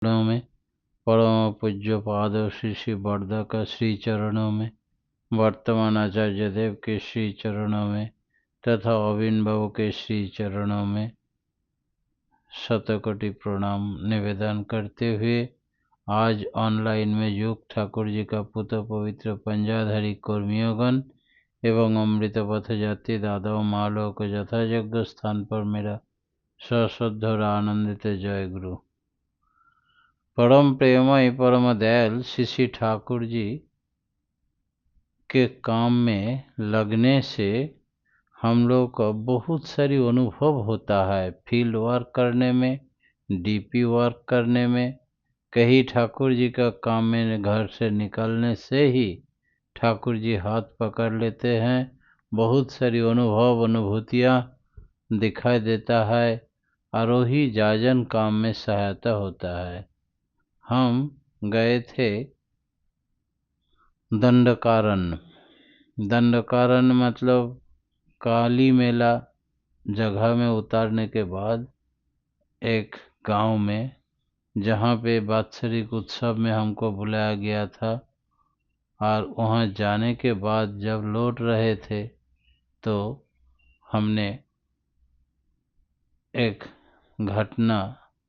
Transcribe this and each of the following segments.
चरणों में, परम पूज्य पाद श्री श्री वर्धक श्री चरणों में, वर्तमान आचार्य देव के श्री चरणों में तथा अविनभव के श्री चरणों में शतकोटि प्रणाम निवेदन करते हुए आज ऑनलाइन में युग ठाकुर जी का पुत्र पवित्र पंजाधारी कर्मियोगण एवं अमृत पथ जाति दादाओं मालों को यथायोग्य स्थान पर मेरा सश्रद्ध और आनंदित जय गुरु। परम प्रेमय परम दयाल श्री ठाकुर जी के काम में लगने से हम लोग को बहुत सारी अनुभव होता है। फील्ड वर्क करने में, डीपी वर्क करने में, कहीं ठाकुर जी का काम में घर से निकलने से ही ठाकुर जी हाथ पकड़ लेते हैं। बहुत सारी अनुभव अनुभूतियाँ दिखाई देता है और वही जाजन काम में सहायता होता है। हम गए थे दंडकारण्य मतलब काली मेला जगह में उतारने के बाद एक गांव में, जहां पे वात्सरिक उत्सव में हमको बुलाया गया था। और वहां जाने के बाद जब लौट रहे थे तो हमने एक घटना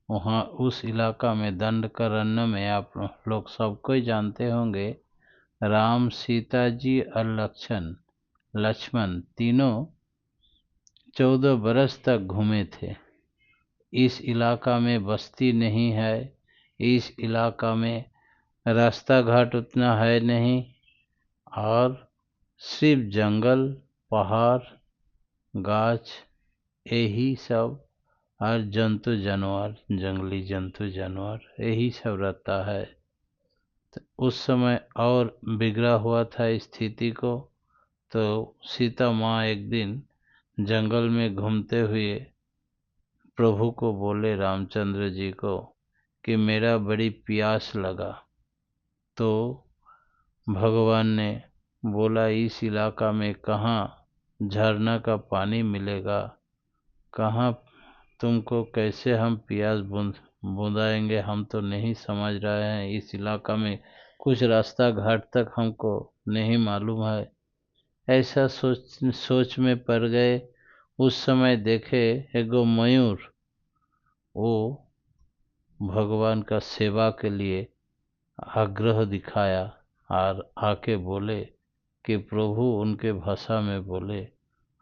वहाँ उस इलाका में दंडकारण्य में, आप लोग सबको ही जानते होंगे, राम सीता जी और लक्ष्मण तीनों 14 बरस तक घूमे थे। इस इलाका में बस्ती नहीं है, इस इलाका में रास्ता घाट उतना है नहीं, और सिर्फ जंगल, पहाड़, गाछ, यही सब, और जंतु जानवर, जंगली जंतु जानवर, यही सब रहता है। तो उस समय और बिगड़ा हुआ था स्थिति को। तो सीता माँ एक दिन जंगल में घूमते हुए प्रभु को बोले, रामचंद्र जी को, कि मेरा बड़ी प्यास लगा। तो भगवान ने बोला, इस इलाका में कहाँ झरना का पानी मिलेगा, कहाँ तुमको कैसे हम प्यास बूंदाएंगे, हम तो नहीं समझ रहे हैं। इस इलाका में कुछ रास्ता घाट तक हमको नहीं मालूम है। ऐसा सोच में पड़ गए। उस समय देखे एगो मयूर, वो भगवान का सेवा के लिए आग्रह दिखाया और आके बोले कि प्रभु, उनके भाषा में बोले,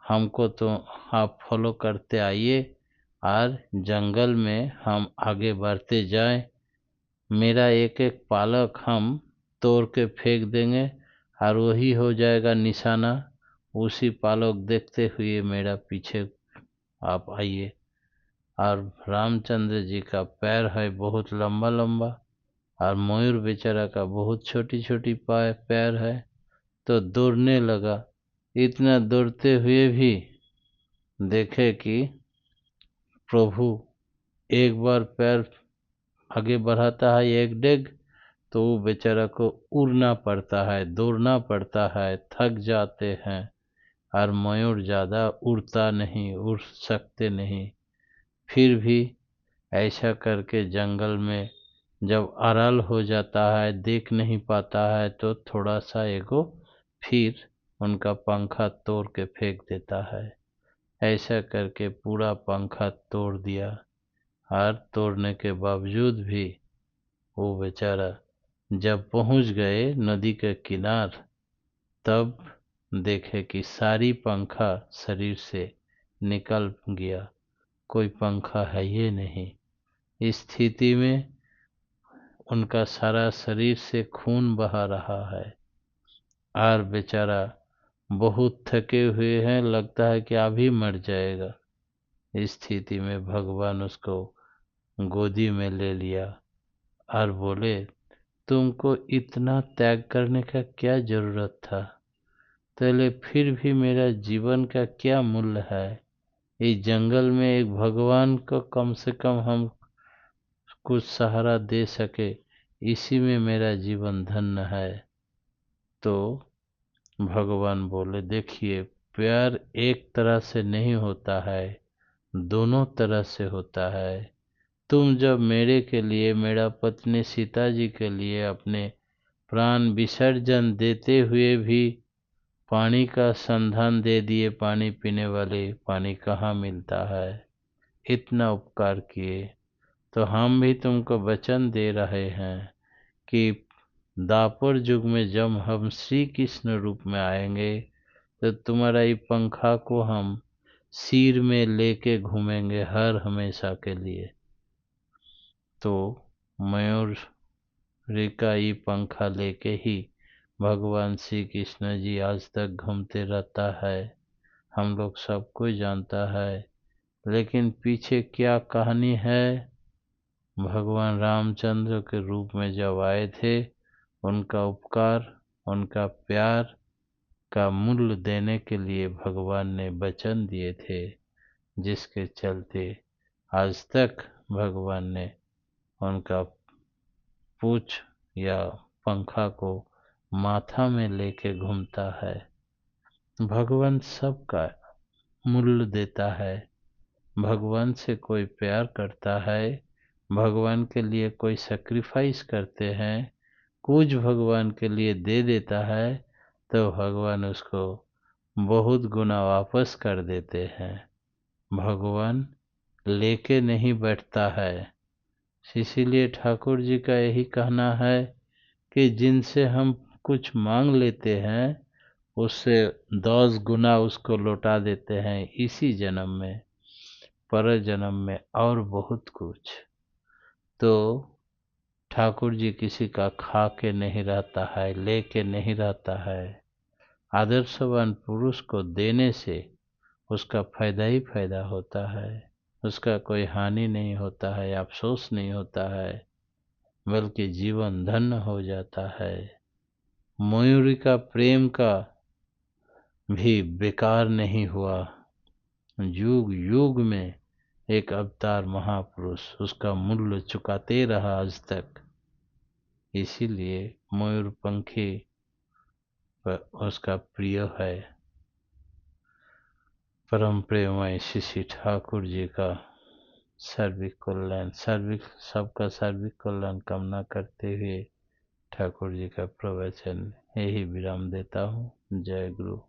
हमको तो आप फॉलो करते आइए और जंगल में हम आगे बढ़ते जाएं। मेरा एक एक पालक हम तोड़ के फेंक देंगे और वही हो जाएगा निशाना। उसी पालक देखते हुए मेरा पीछे आप आइए। और रामचंद्र जी का पैर है बहुत लंबा लंबा, और मयूर बेचारा का बहुत छोटी छोटी पैर है। तो दौड़ने लगा। इतना दौड़ते हुए भी देखे कि प्रभु एक बार पैर आगे बढ़ाता है एक डेग, तो वो बेचारा को उड़ना पड़ता है, दौड़ना पड़ता है, थक जाते हैं। और मयूर ज़्यादा उड़ता नहीं, उड़ सकते नहीं। फिर भी ऐसा करके जंगल में जब आराल हो जाता है, देख नहीं पाता है, तो थोड़ा सा एगो फिर उनका पंखा तोड़ के फेंक देता है। ऐसा करके पूरा पंखा तोड़ दिया। और तोड़ने के बावजूद भी वो बेचारा जब पहुंच गए नदी के किनार, तब देखे कि सारी पंखा शरीर से निकल गया, कोई पंखा है ये नहीं। इस स्थिति में उनका सारा शरीर से खून बहा रहा है और बेचारा बहुत थके हुए हैं, लगता है कि अभी मर जाएगा। इस स्थिति में भगवान उसको गोदी में ले लिया और बोले, तुमको इतना त्याग करने का क्या जरूरत था? पहले फिर भी मेरा जीवन का क्या मूल्य है? इस जंगल में एक भगवान को कम से कम हम कुछ सहारा दे सके, इसी में मेरा जीवन धन्य है। तो भगवान बोले, देखिए, प्यार एक तरह से नहीं होता है, दोनों तरह से होता है। तुम जब मेरे के लिए, मेरा पत्नी सीता जी के लिए अपने प्राण विसर्जन देते हुए भी पानी का संधान दे दिए, पानी पीने वाले पानी कहाँ मिलता है, इतना उपकार किए, तो हम भी तुमको वचन दे रहे हैं कि दापर युग में जब हम श्री कृष्ण रूप में आएंगे तो तुम्हारा ये पंखा को हम सिर में लेके घूमेंगे हर हमेशा के लिए। तो मयूर का ये पंखा लेके ही भगवान श्री कृष्ण जी आज तक घूमते रहता है, हम लोग सब कोई जानता है। लेकिन पीछे क्या कहानी है, भगवान रामचंद्र के रूप में जब आए थे, उनका उपकार, उनका प्यार का मूल्य देने के लिए भगवान ने वचन दिए थे, जिसके चलते आज तक भगवान ने उनका पूछ या पंखा को माथा में लेके घूमता है। भगवान सबका मूल्य देता है। भगवान से कोई प्यार करता है, भगवान के लिए कोई सेक्रीफाइस करते हैं, कुछ भगवान के लिए दे देता है, तो भगवान उसको बहुत गुना वापस कर देते हैं। भगवान लेके नहीं बैठता है। इसीलिए ठाकुर जी का यही कहना है कि जिनसे हम कुछ मांग लेते हैं, उससे 10 गुना उसको लौटा देते हैं इसी जन्म में, पर जन्म में और बहुत कुछ। तो ठाकुर जी किसी का खा के नहीं रहता है, लेके नहीं रहता है। आदर्शवान पुरुष को देने से उसका फायदा ही फायदा होता है, उसका कोई हानि नहीं होता है, अफसोस नहीं होता है, बल्कि जीवन धन्य हो जाता है। मयूरी का प्रेम का भी बेकार नहीं हुआ, युग युग में एक अवतार महापुरुष उसका मूल्य चुकाते रहा आज तक। इसीलिए मयूरपंखी उसका प्रिय है। परम प्रेममय श्री ठाकुर जी का सर्विक कल्याण, सबका सर्विक कल्याण कामना करते हुए ठाकुर जी का प्रवचन यही विराम देता हूँ। जय गुरु।